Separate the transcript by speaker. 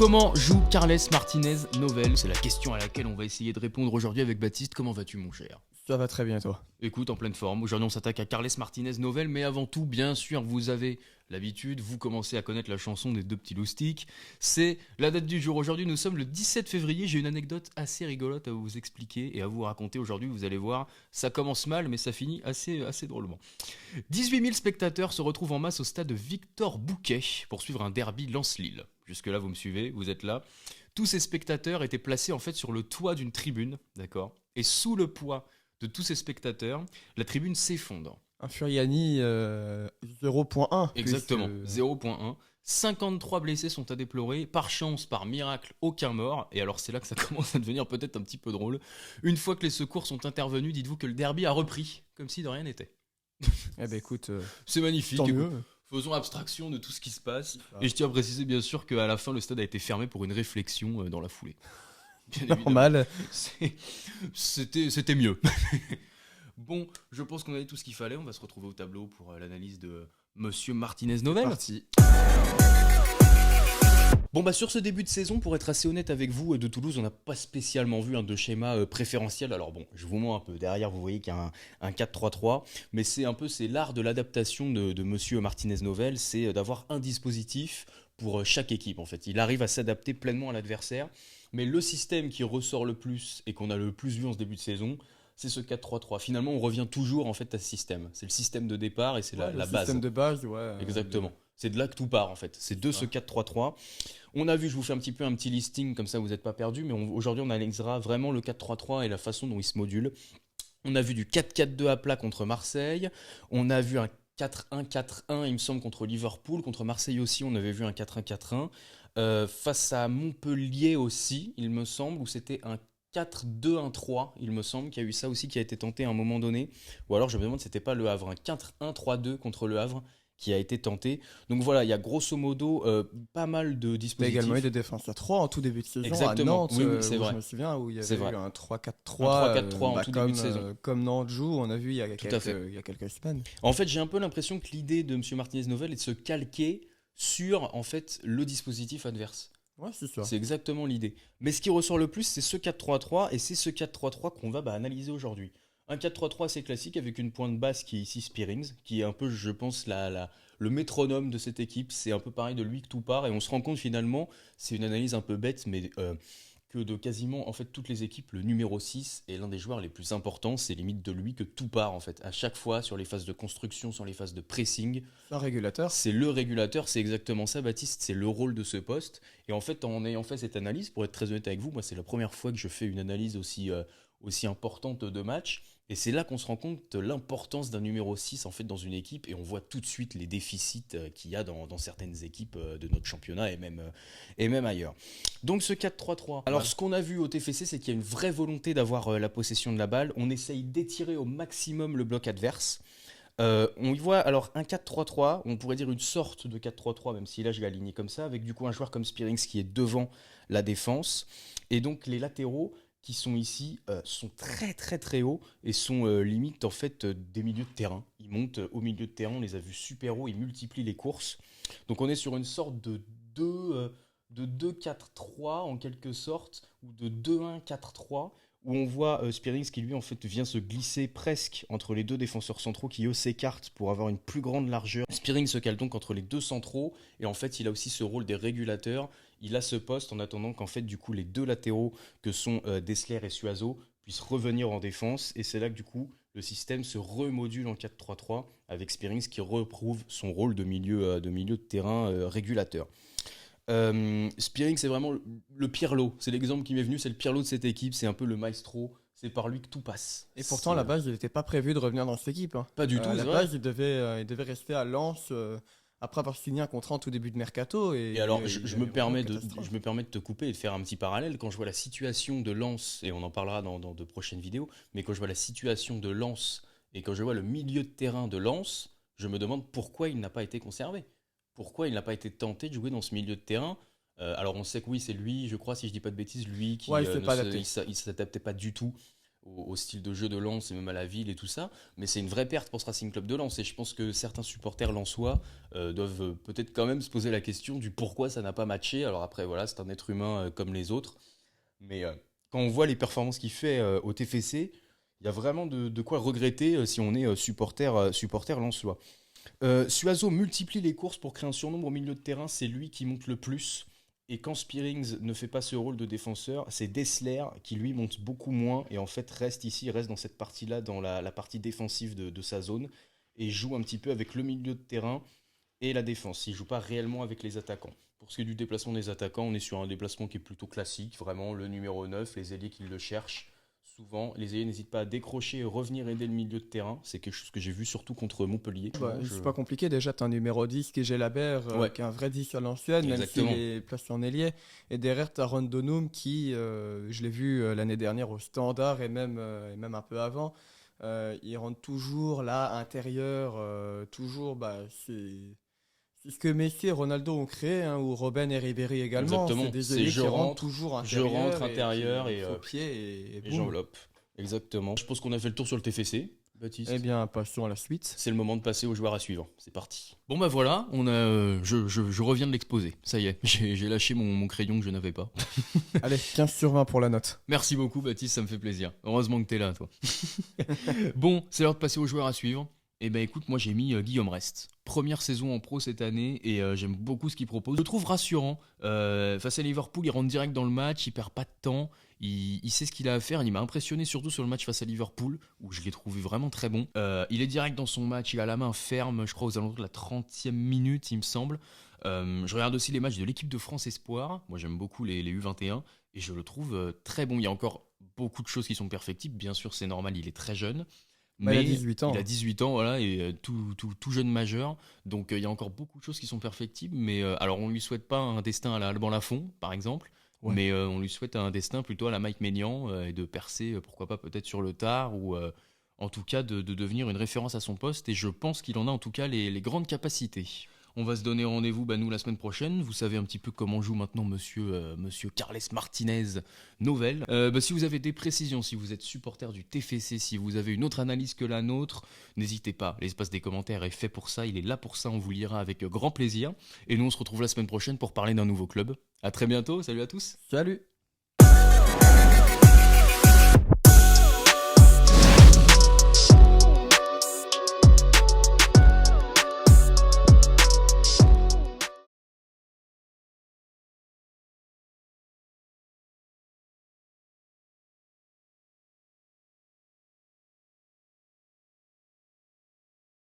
Speaker 1: Comment joue Carles Martinez Novell? C'est la question à laquelle on va essayer de répondre aujourd'hui avec Baptiste. Comment vas-tu, mon cher?
Speaker 2: Ça va très bien, toi.
Speaker 1: Écoute, en pleine forme. Aujourd'hui, on s'attaque à Carles Martinez Novell, mais avant tout, bien sûr, vous avez l'habitude, vous commencez à connaître la chanson des deux petits loustiques. C'est la date du jour. Aujourd'hui, nous sommes le 17 février. J'ai une anecdote assez rigolote à vous expliquer et à vous raconter aujourd'hui. Vous allez voir, ça commence mal, mais ça finit assez drôlement. 18 000 spectateurs se retrouvent en masse au stade Victor Bouquet pour suivre un derby Lens-Lille. Jusque-là, vous me suivez, vous êtes là. Tous ces spectateurs étaient placés en fait sur le toit d'une tribune, d'accord? Et sous le poids de tous ces spectateurs, la tribune s'effondre.
Speaker 2: Un Furiani 0.1.
Speaker 1: Exactement, 0.1. 53 blessés sont à déplorer. Par chance, par miracle, aucun mort. Et alors c'est là que ça commence à devenir peut-être un petit peu drôle. Une fois que les secours sont intervenus, dites-vous que le derby a repris, comme si de rien n'était.
Speaker 2: Eh ben écoute,
Speaker 1: C'est magnifique.
Speaker 2: tant
Speaker 1: Écoute,
Speaker 2: mieux.
Speaker 1: faisons abstraction de tout ce qui se passe.
Speaker 2: Ah.
Speaker 1: Et je tiens à préciser bien sûr qu'à la fin, le stade a été fermé pour une réflexion dans la foulée. Bien évidemment.
Speaker 2: Normal.
Speaker 1: C'était mieux. Bon, je pense qu'on a dit tout ce qu'il fallait. On va se retrouver au tableau pour l'analyse de Monsieur Martinez Novell.
Speaker 2: Parti.
Speaker 1: Bon bah sur ce début de saison, pour être assez honnête avec vous, de Toulouse, on n'a pas spécialement vu de schéma préférentiel. Alors bon, je vous montre un peu. Derrière, vous voyez qu'il y a un 4-3-3, mais c'est l'art de l'adaptation de Monsieur Martinez Novell, c'est d'avoir un dispositif pour chaque équipe en fait. Il arrive à s'adapter pleinement à l'adversaire, mais le système qui ressort le plus et qu'on a le plus vu en ce début de saison, c'est ce 4-3-3. Finalement, on revient toujours en fait à ce système. C'est le système de départ et c'est la base.
Speaker 2: Le système de base, ouais.
Speaker 1: Exactement. C'est de là que tout part en fait. C'est de ce 4-3-3. On a vu, je vous fais un petit listing, comme ça vous n'êtes pas perdus, mais aujourd'hui on analysera vraiment le 4-3-3 et la façon dont il se module. On a vu du 4-4-2 à plat contre Marseille. On a vu un 4-1-4-1, il me semble, contre Liverpool. Contre Marseille aussi, on avait vu un 4-1-4-1. Face à Montpellier aussi, il me semble, où c'était un 4-2-1-3, il me semble qu'il y a eu ça aussi qui a été tenté à un moment donné. Ou alors je me demande si c'était pas le Havre, un 4-1-3-2 contre le Havre qui a été tenté. Donc voilà, il y a grosso modo pas mal de
Speaker 2: Il y a
Speaker 1: dispositifs.
Speaker 2: également eu des défenses à 3 en tout début de saison.
Speaker 1: Exactement.
Speaker 2: À Nantes,
Speaker 1: Oui, c'est
Speaker 2: où
Speaker 1: vrai.
Speaker 2: je me souviens, où il y
Speaker 1: C'est
Speaker 2: avait
Speaker 1: vrai.
Speaker 2: eu un 3-4-3.
Speaker 1: Un 3-4-3 en tout début de saison.
Speaker 2: Comme Nantes joue, on a vu il y a
Speaker 1: Tout à fait.
Speaker 2: quelques semaines.
Speaker 1: En fait, j'ai un peu l'impression que l'idée de M. Martinez Novell est de se calquer sur en fait le dispositif adverse.
Speaker 2: Ouais, c'est ça.
Speaker 1: C'est exactement l'idée. Mais ce qui ressort le plus, c'est ce 4-3-3 et c'est ce 4-3-3 qu'on va analyser aujourd'hui. Un 4-3-3 assez classique avec une pointe basse qui est ici Spearings, qui est un peu, je pense, le métronome de cette équipe. C'est un peu pareil de lui que tout part et on se rend compte finalement, c'est une analyse un peu bête, mais que de quasiment en fait toutes les équipes, le numéro 6 est l'un des joueurs les plus importants. C'est limite de lui que tout part en fait. À chaque fois, sur les phases de construction, sur les phases de pressing,
Speaker 2: C'est un régulateur.
Speaker 1: c'est le régulateur, c'est exactement ça, Baptiste, c'est le rôle de ce poste. Et en fait, en ayant fait cette analyse, pour être très honnête avec vous, moi c'est la première fois que je fais une analyse aussi importante de match. Et c'est là qu'on se rend compte de l'importance d'un numéro 6 en fait dans une équipe et on voit tout de suite les déficits qu'il y a dans certaines équipes de notre championnat et même ailleurs. Donc ce 4-3-3. Alors ce qu'on a vu au TFC, c'est qu'il y a une vraie volonté d'avoir la possession de la balle. On essaye d'étirer au maximum le bloc adverse. On y voit alors un 4-3-3, on pourrait dire une sorte de 4-3-3, même si là je l'ai aligné comme ça, avec du coup un joueur comme Spearings qui est devant la défense. Et donc les latéraux qui sont ici sont très très très hauts et sont limite en fait des milieux de terrain. Ils montent au milieu de terrain, on les a vus super hauts, ils multiplient les courses. Donc on est sur une sorte de 2-4-3 en quelque sorte, ou de 2-1-4-3, où on voit Spearings qui lui en fait vient se glisser presque entre les deux défenseurs centraux qui eux s'écartent pour avoir une plus grande largeur. Spearings se cale donc entre les deux centraux et en fait il a aussi ce rôle des régulateurs. Il a ce poste en attendant qu'en fait du coup les deux latéraux que sont Dessler et Suazo puissent revenir en défense et c'est là que du coup le système se remodule en 4-3-3 avec Spearings qui reprouve son rôle de milieu de terrain régulateur. Spearings c'est vraiment le Pirlo, c'est l'exemple qui m'est venu, c'est le Pirlo de cette équipe, c'est un peu le maestro, c'est par lui que tout passe.
Speaker 2: Et pourtant, à la base, il n'était pas prévu de revenir dans cette équipe. Hein.
Speaker 1: Pas du tout,
Speaker 2: À
Speaker 1: c'est
Speaker 2: la
Speaker 1: vrai.
Speaker 2: base, il devait rester à Lens après avoir signé un contrat en tout début de mercato.
Speaker 1: Et alors,
Speaker 2: il
Speaker 1: je
Speaker 2: a
Speaker 1: me
Speaker 2: eu
Speaker 1: permets
Speaker 2: vraiment
Speaker 1: de,
Speaker 2: catastrophe.
Speaker 1: je me permets de te couper et de faire un petit parallèle. Quand je vois la situation de Lens, et on en parlera dans de prochaines vidéos, mais quand je vois la situation de Lens et quand je vois le milieu de terrain de Lens, je me demande pourquoi il n'a pas été conservé. Pourquoi il n'a pas été tenté de jouer dans ce milieu de terrain. Alors on sait que oui, c'est lui, je crois, si je dis pas de bêtises, lui qui
Speaker 2: Ouais, il s'est pas adapté.
Speaker 1: il s'adaptait pas du tout au style de jeu de Lens et même à la ville et tout ça. Mais c'est une vraie perte pour ce Racing Club de Lens. Et je pense que certains supporters lensois doivent peut-être quand même se poser la question du pourquoi ça n'a pas matché. Alors après, voilà, c'est un être humain comme les autres. Mais quand on voit les performances qu'il fait au TFC, il y a vraiment de quoi regretter si on est supporter lensois. Suazo multiplie les courses pour créer un surnombre au milieu de terrain, c'est lui qui monte le plus. Et quand Spearings ne fait pas ce rôle de défenseur, c'est Dessler qui lui monte beaucoup moins et en fait reste ici, reste dans cette partie-là, dans la partie défensive de sa zone et joue un petit peu avec le milieu de terrain et la défense. Il joue pas réellement avec les attaquants. Pour ce qui est du déplacement des attaquants, on est sur un déplacement qui est plutôt classique, vraiment le numéro 9, les ailiers qui le cherchent. Souvent, les ailiers n'hésitent pas à décrocher et revenir aider le milieu de terrain. C'est quelque chose que j'ai vu surtout contre Montpellier.
Speaker 2: C'est pas compliqué, déjà tu as un numéro 10 qui est Gelabert,
Speaker 1: Ouais.
Speaker 2: qui est un vrai 10 à l'ancienne, même s'il
Speaker 1: Exactement.
Speaker 2: est placé en ailier. Et derrière tu as Rondonum qui, je l'ai vu l'année dernière au Standard et même un peu avant, il rentre toujours là, intérieur, toujours, c'est ce que Messi et Ronaldo ont créé, hein, ou Robben et Ribéry également.
Speaker 1: Exactement.
Speaker 2: C'est des
Speaker 1: C'est
Speaker 2: ailiers
Speaker 1: je
Speaker 2: qui rentrent
Speaker 1: rentre,
Speaker 2: toujours
Speaker 1: je
Speaker 2: intérieur,
Speaker 1: rentre intérieur et,
Speaker 2: faux pied et
Speaker 1: et
Speaker 2: boum.
Speaker 1: j'enveloppe. Exactement. Je pense qu'on a fait le tour sur le TFC, Baptiste.
Speaker 2: Eh bien, passons à la suite.
Speaker 1: C'est le moment de passer aux joueurs à suivre. C'est parti. Bon bah voilà, je reviens de l'exposer. Ça y est, j'ai lâché mon crayon que je n'avais pas.
Speaker 2: Allez, 15 sur 20 pour la note.
Speaker 1: Merci beaucoup Baptiste, ça me fait plaisir. Heureusement que t'es là toi. Bon, c'est l'heure de passer aux joueurs à suivre. Eh ben écoute, moi j'ai mis Guillaume Rest. Première saison en pro cette année et j'aime beaucoup ce qu'il propose. Je le trouve rassurant. Face à Liverpool, il rentre direct dans le match, il perd pas de temps, il sait ce qu'il a à faire. Il m'a impressionné surtout sur le match face à Liverpool où je l'ai trouvé vraiment très bon. Il est direct dans son match, il a la main ferme, je crois aux alentours de la 30e minute, il me semble. Je regarde aussi les matchs de l'équipe de France Espoir. Moi j'aime beaucoup les U21 et je le trouve très bon. Il y a encore beaucoup de choses qui sont perfectibles. Bien sûr, c'est normal, il est très jeune.
Speaker 2: Il a
Speaker 1: Mais
Speaker 2: 18 ans.
Speaker 1: il a 18 ans, voilà, et tout jeune majeur. Donc il y a encore beaucoup de choses qui sont perfectibles. Mais alors on lui souhaite pas un destin à la Alban Lafont, par exemple.
Speaker 2: Ouais.
Speaker 1: Mais on lui souhaite un destin plutôt à la Mike Maignan et de percer, pourquoi pas peut-être sur le tard ou en tout cas de devenir une référence à son poste. Et je pense qu'il en a en tout cas les grandes capacités. On va se donner rendez-vous, nous, la semaine prochaine. Vous savez un petit peu comment joue maintenant monsieur Carles Martinez Novel. Si vous avez des précisions, si vous êtes supporter du TFC, si vous avez une autre analyse que la nôtre, n'hésitez pas. L'espace des commentaires est fait pour ça, il est là pour ça, on vous lira avec grand plaisir. Et nous, on se retrouve la semaine prochaine pour parler d'un nouveau club. À très bientôt, salut à tous.
Speaker 2: Salut!